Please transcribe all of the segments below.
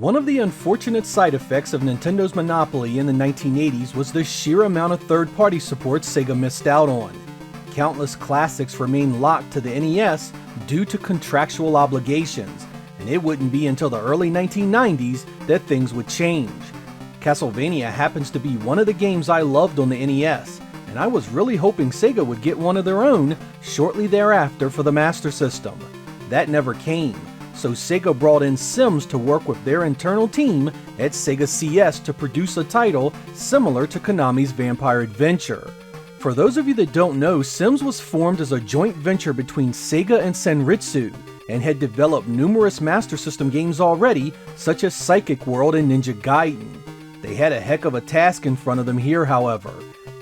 One of the unfortunate side effects of Nintendo's monopoly in the 1980s was the sheer amount of third-party support Sega missed out on. Countless classics remained locked to the NES due to contractual obligations, and it wouldn't be until the early 1990s that things would change. Castlevania happens to be one of the games I loved on the NES, and I was really hoping Sega would get one of their own shortly thereafter for the Master System. That never came, so Sega brought in Sims to work with their internal team at Sega CS to produce a title similar to Konami's Vampire Adventure. For those of you that don't know, Sims was formed as a joint venture between Sega and Senritsu, and had developed numerous Master System games already, such as Psychic World and Ninja Gaiden. They had a heck of a task in front of them here, however.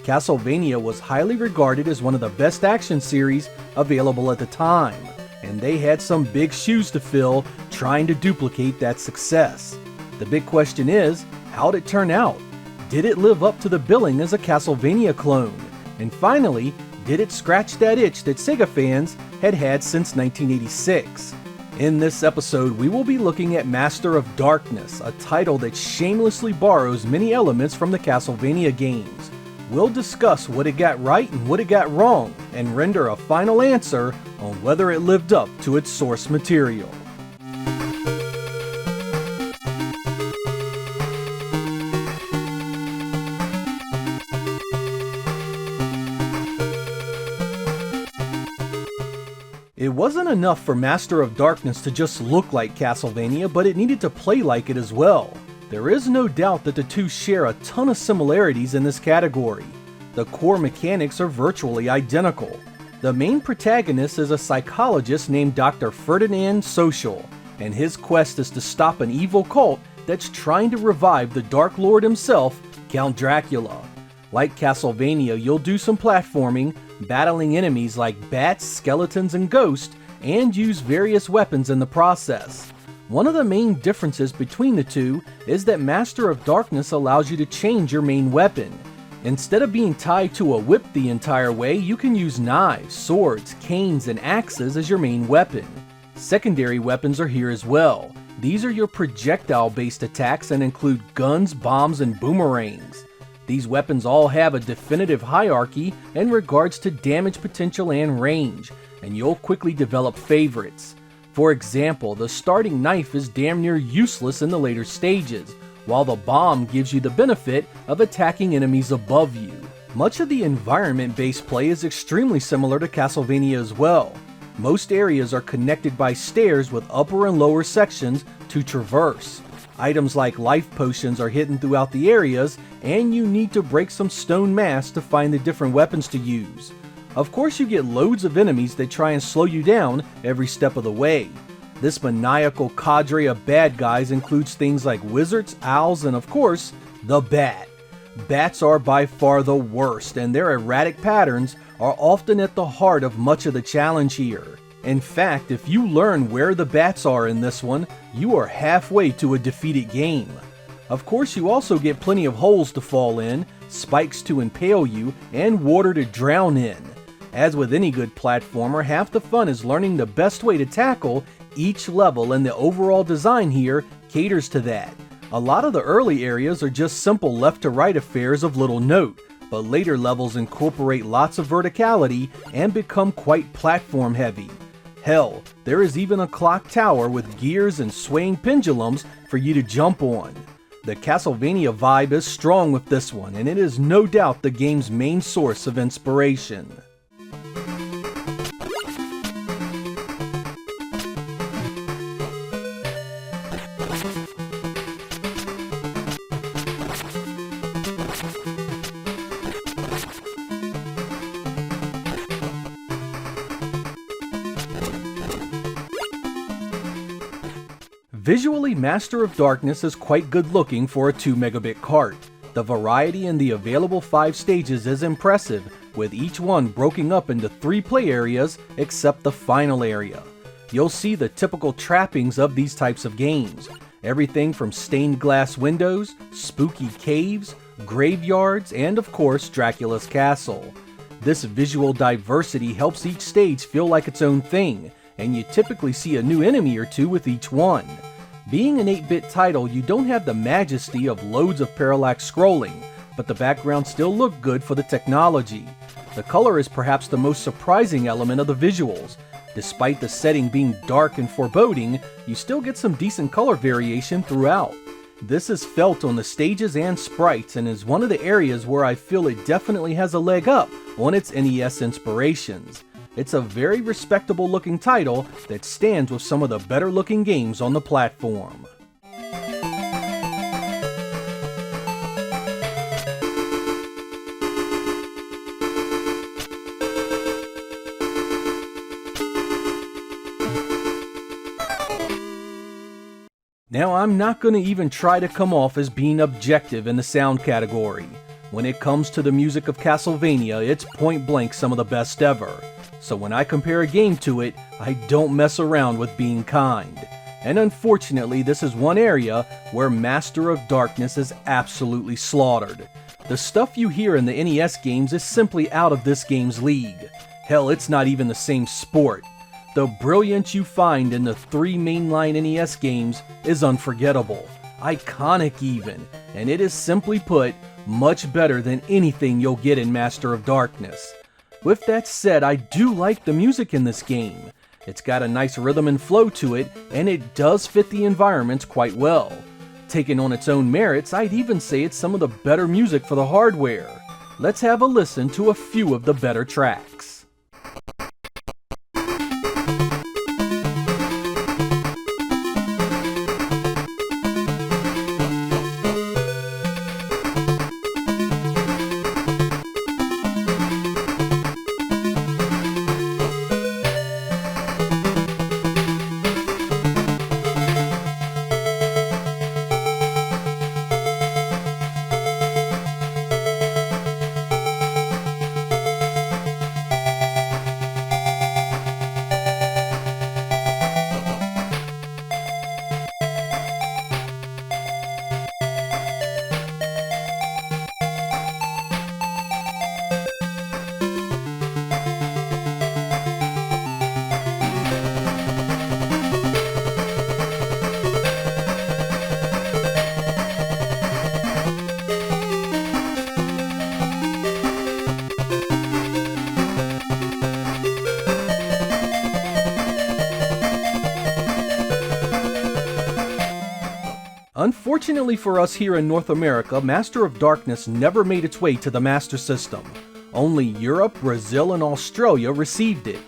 Castlevania was highly regarded as one of the best action series available at the time, and they had some big shoes to fill trying to duplicate that success. The big question is, how'd it turn out? Did it live up to the billing as a Castlevania clone? And finally, did it scratch that itch that Sega fans had had since 1986? In this episode, we will be looking at Master of Darkness, a title that shamelessly borrows many elements from the Castlevania games. We'll discuss what it got right and what it got wrong, and render a final answer on whether it lived up to its source material. It wasn't enough for Master of Darkness to just look like Castlevania, but it needed to play like it as well. There is no doubt that the two share a ton of similarities in this category. The core mechanics are virtually identical. The main protagonist is a psychologist named Dr. Ferdinand Social, and his quest is to stop an evil cult that's trying to revive the Dark Lord himself, Count Dracula. Like Castlevania, you'll do some platforming, battling enemies like bats, skeletons, and ghosts, and use various weapons in the process. One of the main differences between the two is that Master of Darkness allows you to change your main weapon. Instead of being tied to a whip the entire way, you can use knives, swords, canes, and axes as your main weapon. Secondary weapons are here as well. These are your projectile-based attacks and include guns, bombs, and boomerangs. These weapons all have a definitive hierarchy in regards to damage potential and range, and you'll quickly develop favorites. For example, the starting knife is damn near useless in the later stages, while the bomb gives you the benefit of attacking enemies above you. Much of the environment-based play is extremely similar to Castlevania as well. Most areas are connected by stairs with upper and lower sections to traverse. Items like life potions are hidden throughout the areas, and you need to break some stone masks to find the different weapons to use. Of course, you get loads of enemies that try and slow you down every step of the way. This maniacal cadre of bad guys includes things like wizards, owls, and of course, the bat. Bats are by far the worst, and their erratic patterns are often at the heart of much of the challenge here. In fact, if you learn where the bats are in this one, you are halfway to a defeated game. Of course, you also get plenty of holes to fall in, spikes to impale you, and water to drown in. As with any good platformer, half the fun is learning the best way to tackle each level, and the overall design here caters to that. A lot of the early areas are just simple left to right affairs of little note, but later levels incorporate lots of verticality and become quite platform heavy. Hell, there is even a clock tower with gears and swaying pendulums for you to jump on. The Castlevania vibe is strong with this one, and it is no doubt the game's main source of inspiration. Visually, Master of Darkness is quite good looking for a 2 megabit cart. The variety in the available 5 stages is impressive, with each one broken up into 3 play areas except the final area. You'll see the typical trappings of these types of games. Everything from stained glass windows, spooky caves, graveyards, and of course Dracula's castle. This visual diversity helps each stage feel like its own thing, and you typically see a new enemy or two with each one. Being an 8-bit title, you don't have the majesty of loads of parallax scrolling, but the backgrounds still look good for the technology. The color is perhaps the most surprising element of the visuals. Despite the setting being dark and foreboding, you still get some decent color variation throughout. This is felt on the stages and sprites and is one of the areas where I feel it definitely has a leg up on its NES inspirations. It's a very respectable looking title that stands with some of the better looking games on the platform. Now, I'm not going to even try to come off as being objective in the sound category. When it comes to the music of Castlevania, it's point blank some of the best ever. So when I compare a game to it, I don't mess around with being kind. And unfortunately, this is one area where Master of Darkness is absolutely slaughtered. The stuff you hear in the NES games is simply out of this game's league. Hell, it's not even the same sport. The brilliance you find in the 3 mainline NES games is unforgettable, iconic even, and it is simply put, much better than anything you'll get in Master of Darkness. With that said, I do like the music in this game. It's got a nice rhythm and flow to it, and it does fit the environments quite well. Taken on its own merits, I'd even say it's some of the better music for the hardware. Let's have a listen to a few of the better tracks. Unfortunately for us here in North America, Master of Darkness never made its way to the Master System. Only Europe, Brazil, and Australia received it.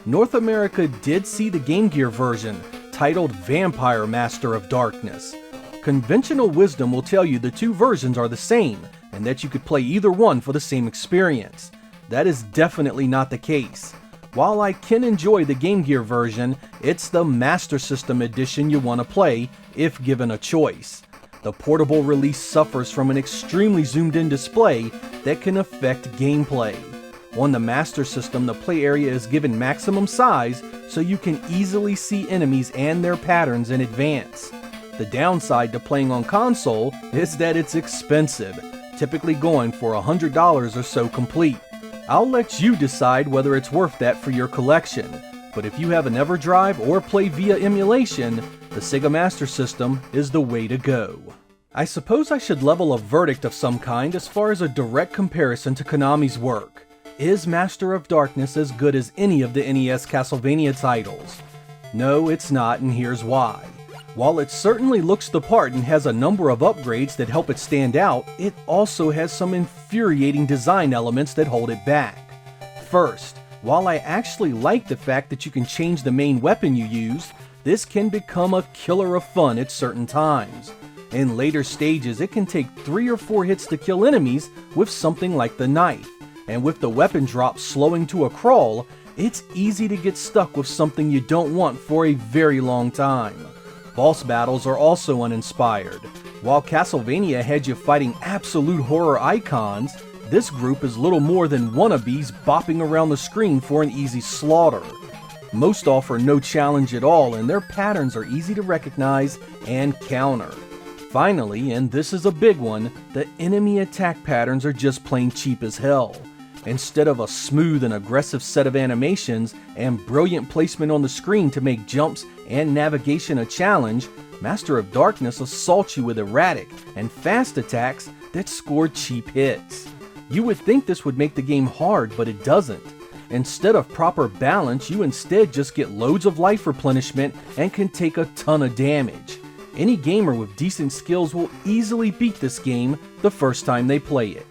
North America did see the Game Gear version, titled Vampire Master of Darkness. Conventional wisdom will tell you the two versions are the same, and that you could play either one for the same experience. That is definitely not the case. While I can enjoy the Game Gear version, it's the Master System edition you want to play, if given a choice. The portable release suffers from an extremely zoomed-in display that can affect gameplay. On the Master System, the play area is given maximum size, so you can easily see enemies and their patterns in advance. The downside to playing on console is that it's expensive, typically going for $100 or so complete. I'll let you decide whether it's worth that for your collection, but if you have an EverDrive or play via emulation, the Sega Master System is the way to go. I suppose I should level a verdict of some kind as far as a direct comparison to Konami's work. Is Master of Darkness as good as any of the NES Castlevania titles? No, it's not, and here's why. While it certainly looks the part and has a number of upgrades that help it stand out, it also has some infuriating design elements that hold it back. First, while I actually like the fact that you can change the main weapon you use, this can become a killer of fun at certain times. In later stages, it can take 3 or 4 hits to kill enemies with something like the knife, and with the weapon drop slowing to a crawl, it's easy to get stuck with something you don't want for a very long time. Boss battles are also uninspired. While Castlevania had you fighting absolute horror icons, this group is little more than wannabes bopping around the screen for an easy slaughter. Most offer no challenge at all, and their patterns are easy to recognize and counter. Finally, and this is a big one, the enemy attack patterns are just plain cheap as hell. Instead of a smooth and aggressive set of animations and brilliant placement on the screen to make jumps and navigation a challenge, Master of Darkness assaults you with erratic and fast attacks that score cheap hits. You would think this would make the game hard, but it doesn't. Instead of proper balance, you instead just get loads of life replenishment and can take a ton of damage. Any gamer with decent skills will easily beat this game the first time they play it.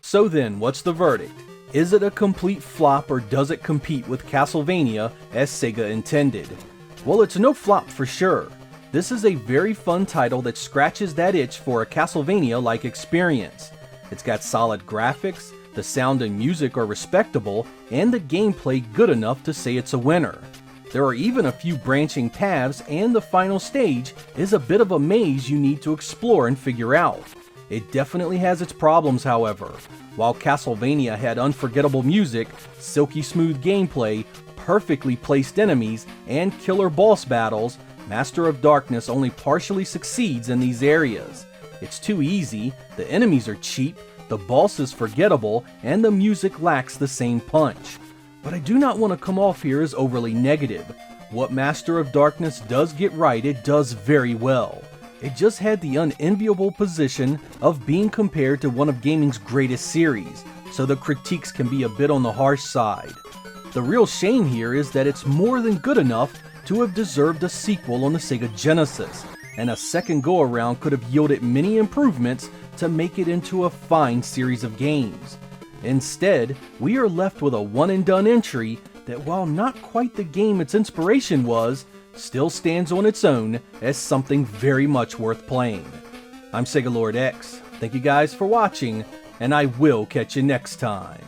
So then, what's the verdict? Is it a complete flop, or does it compete with Castlevania as Sega intended? Well, it's no flop for sure. This is a very fun title that scratches that itch for a Castlevania-like experience. It's got solid graphics, the sound and music are respectable, and the gameplay good enough to say it's a winner. There are even a few branching paths, and the final stage is a bit of a maze you need to explore and figure out. It definitely has its problems, however. While Castlevania had unforgettable music, silky smooth gameplay, perfectly placed enemies, and killer boss battles, Master of Darkness only partially succeeds in these areas. It's too easy, the enemies are cheap, the boss is forgettable, and the music lacks the same punch. But I do not want to come off here as overly negative. What Master of Darkness does get right, it does very well. It just had the unenviable position of being compared to one of gaming's greatest series, so the critiques can be a bit on the harsh side. The real shame here is that it's more than good enough to have deserved a sequel on the Sega Genesis, and a second go-around could have yielded many improvements to make it into a fine series of games. Instead, we are left with a one-and-done entry that, while not quite the game its inspiration was, still stands on its own as something very much worth playing. I'm Sega Lord X. Thank you guys for watching, and I will catch you next time.